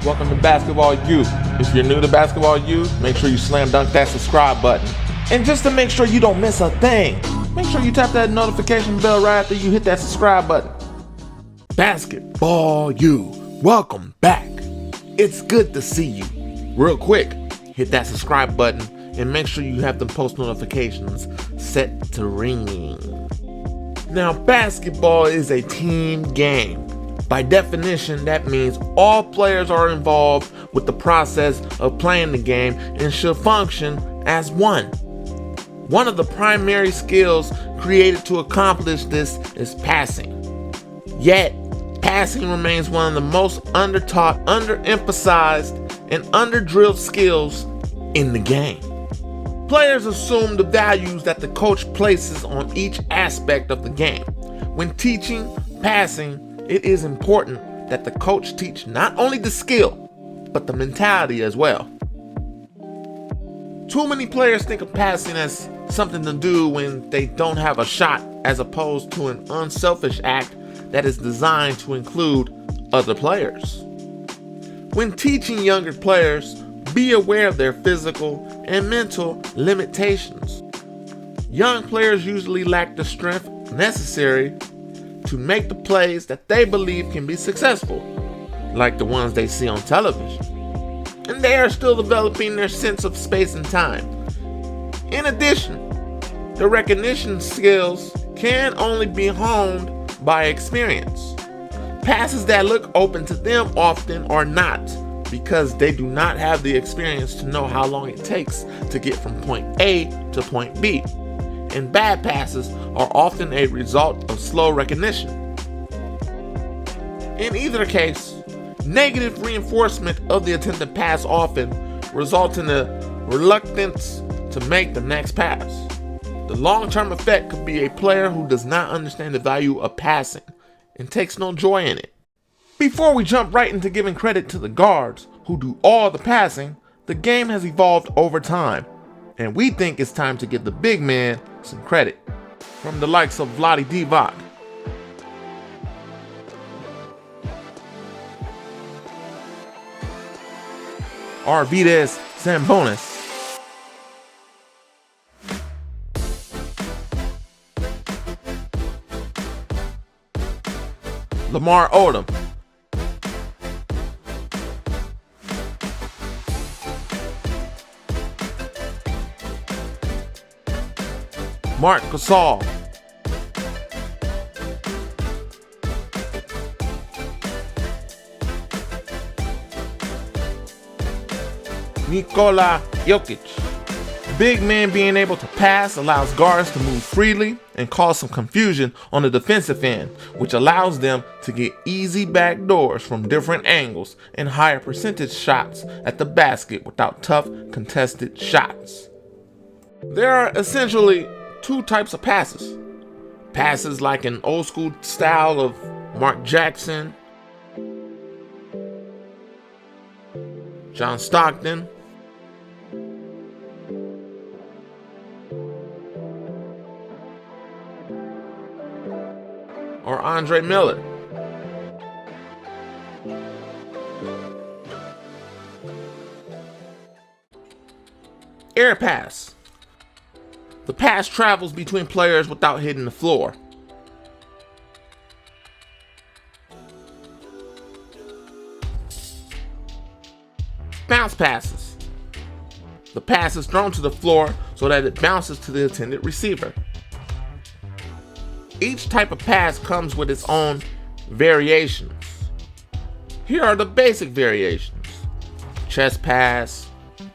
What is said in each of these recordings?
Welcome to Basketball U. If you're new to Basketball U, make sure you slam dunk that subscribe button. And just to make sure you don't miss a thing, make sure you tap that notification bell right after you hit that subscribe button. Basketball U, welcome back. It's good to see you. Real quick, hit that subscribe button and make sure you have the post notifications set to ringing. Now, basketball is a team game. By definition, that means all players are involved with the process of playing the game and should function as one. One of the primary skills created to accomplish this is passing. Yet, passing remains one of the most undertaught, underemphasized, and underdrilled skills in the game. Players assume the values that the coach places on each aspect of the game. When teaching passing, it is important that the coach teach not only the skill, but the mentality as well. Too many players think of passing as something to do when they don't have a shot, as opposed to an unselfish act that is designed to include other players. When teaching younger players, be aware of their physical and mental limitations. Young players usually lack the strength necessary to make the plays that they believe can be successful, like the ones they see on television. And they are still developing their sense of space and time. In addition, the recognition skills can only be honed by experience. Passes that look open to them often are not, because they do not have the experience to know how long it takes to get from point A to point B. And bad passes are often a result of slow recognition. In either case, negative reinforcement of the attempted pass often results in a reluctance to make the next pass. The long-term effect could be a player who does not understand the value of passing and takes no joy in it. Before we jump right into giving credit to the guards who do all the passing, the game has evolved over time, and we think it's time to give the big man some credit, from the likes of Vlade Divac, Arvidas Zambonis, Lamar Odom, Marc Gasol, Nikola Jokic. Big men being able to pass allows guards to move freely and cause some confusion on the defensive end, which allows them to get easy backdoors from different angles and higher percentage shots at the basket without tough contested shots. There are essentially two types of passes. Passes like an old school style of Mark Jackson, John Stockton, or Andre Miller. Air pass. The pass travels between players without hitting the floor. Bounce passes. The pass is thrown to the floor so that it bounces to the intended receiver. Each type of pass comes with its own variations. Here are the basic variations: chest pass,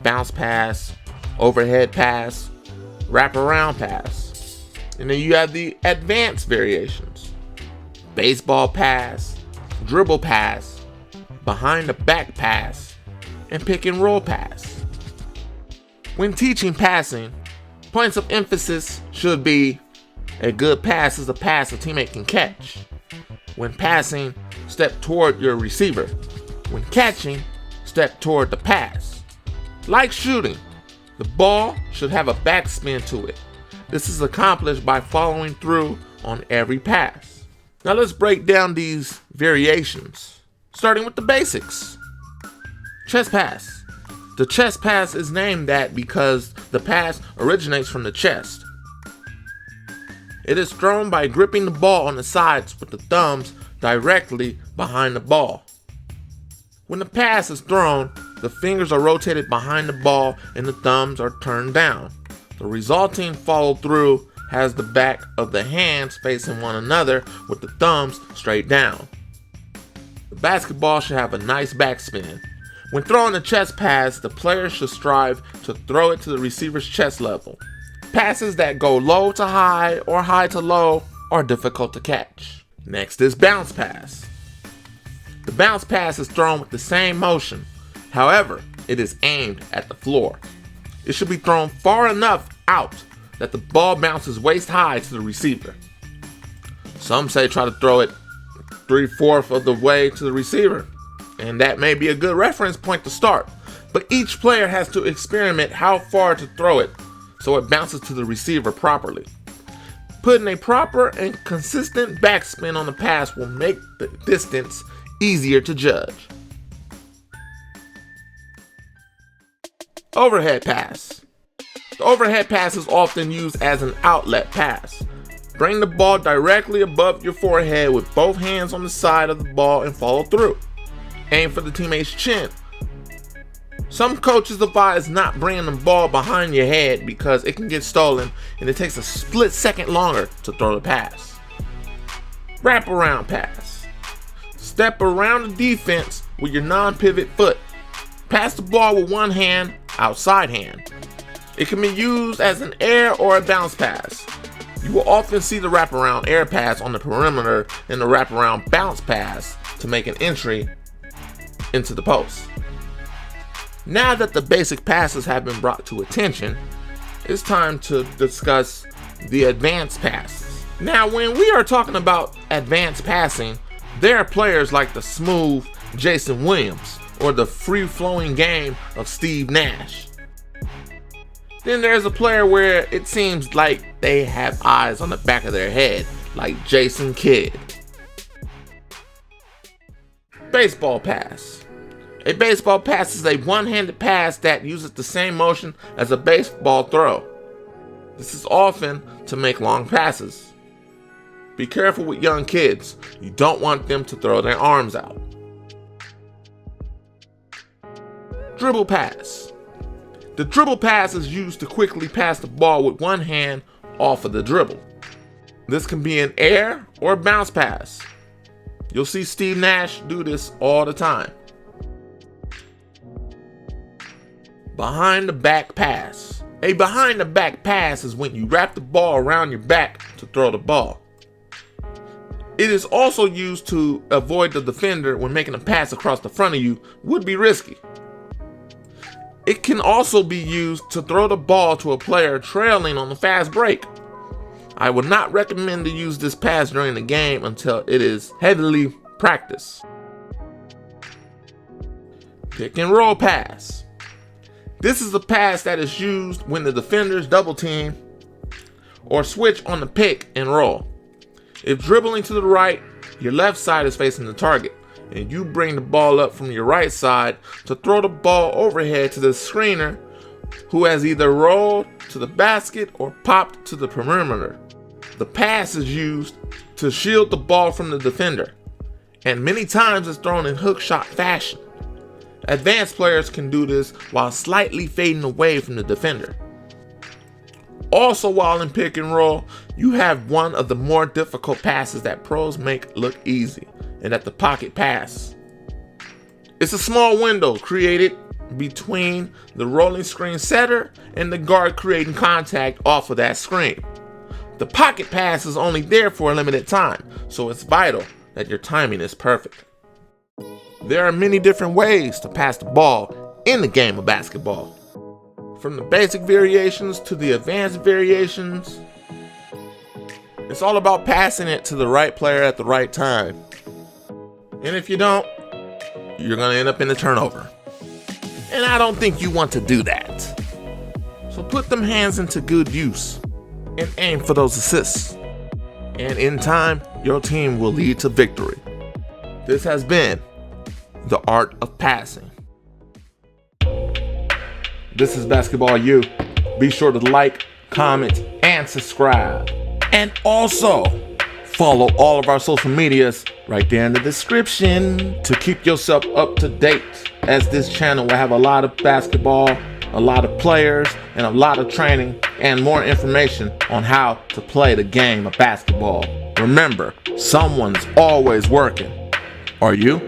bounce pass, overhead pass, wraparound pass. And then you have the advanced variations: baseball pass, dribble pass, behind the back pass, and pick and roll pass. When teaching passing, points of emphasis should be: a good pass is a pass a teammate can catch. When passing, step toward your receiver. When catching, step toward the pass. Like shooting, the ball should have a backspin to it. This is accomplished by following through on every pass. Now let's break down these variations, starting with the basics. Chest pass. The chest pass is named that because the pass originates from the chest. It is thrown by gripping the ball on the sides with the thumbs directly behind the ball. When the pass is thrown, the fingers are rotated behind the ball and the thumbs are turned down. The resulting follow through has the back of the hands facing one another with the thumbs straight down. The basketball should have a nice backspin. When throwing a chest pass, the player should strive to throw it to the receiver's chest level. Passes that go low to high or high to low are difficult to catch. Next is bounce pass. The bounce pass is thrown with the same motion. However, it is aimed at the floor. It should be thrown far enough out that the ball bounces waist high to the receiver. Some say try to throw it 3/4 of the way to the receiver, and that may be a good reference point to start, but each player has to experiment how far to throw it so it bounces to the receiver properly. Putting a proper and consistent backspin on the pass will make the distance easier to judge. Overhead pass. The overhead pass is often used as an outlet pass. Bring the ball directly above your forehead with both hands on the side of the ball and follow through. Aim for the teammate's chin. Some coaches advise not bringing the ball behind your head because it can get stolen and it takes a split second longer to throw the pass. Wraparound pass. Step around the defense with your non-pivot foot. Pass the ball with one hand, outside hand. It can be used as an air or a bounce pass. You will often see the wraparound air pass on the perimeter and the wraparound bounce pass to make an entry into the post. Now that the basic passes have been brought to attention, it's time to discuss the advanced passes. Now, when we are talking about advanced passing, there are players like the smooth Jason Williams or the free-flowing game of Steve Nash. Then there's a player where it seems like they have eyes on the back of their head, like Jason Kidd. Baseball pass. A baseball pass is a one-handed pass that uses the same motion as a baseball throw. This is often to make long passes. Be careful with young kids. You don't want them to throw their arms out. Dribble pass. The dribble pass is used to quickly pass the ball with one hand off of the dribble. This can be an air or a bounce pass. You'll see Steve Nash do this all the time. Behind the back pass. A behind the back pass is when you wrap the ball around your back to throw the ball. It is also used to avoid the defender when making a pass across the front of you would be risky. It can also be used to throw the ball to a player trailing on the fast break. I would not recommend to use this pass during the game until it is heavily practiced. Pick and roll pass. This is a pass that is used when the defenders double team or switch on the pick and roll. If dribbling to the right, your left side is facing the target, and you bring the ball up from your right side to throw the ball overhead to the screener who has either rolled to the basket or popped to the perimeter. The pass is used to shield the ball from the defender, and many times it's thrown in hook shot fashion. Advanced players can do this while slightly fading away from the defender. Also, while in pick and roll, you have one of the more difficult passes that pros make look easy, and that's the pocket pass. It's a small window created between the rolling screen setter and the guard creating contact off of that screen. The pocket pass is only there for a limited time, so it's vital that your timing is perfect. There are many different ways to pass the ball in the game of basketball. From the basic variations to the advanced variations, it's all about passing it to the right player at the right time. And if you don't, you're going to end up in a turnover. And I don't think you want to do that. So put them hands into good use and aim for those assists. And in time, your team will lead to victory. This has been The Art of Passing. This is Basketball U. Be sure to like, comment, and subscribe. And also, follow all of our social medias right there in the description to keep yourself up to date, as this channel will have a lot of basketball, a lot of players, and a lot of training and more information on how to play the game of basketball. Remember, someone's always working. Are you?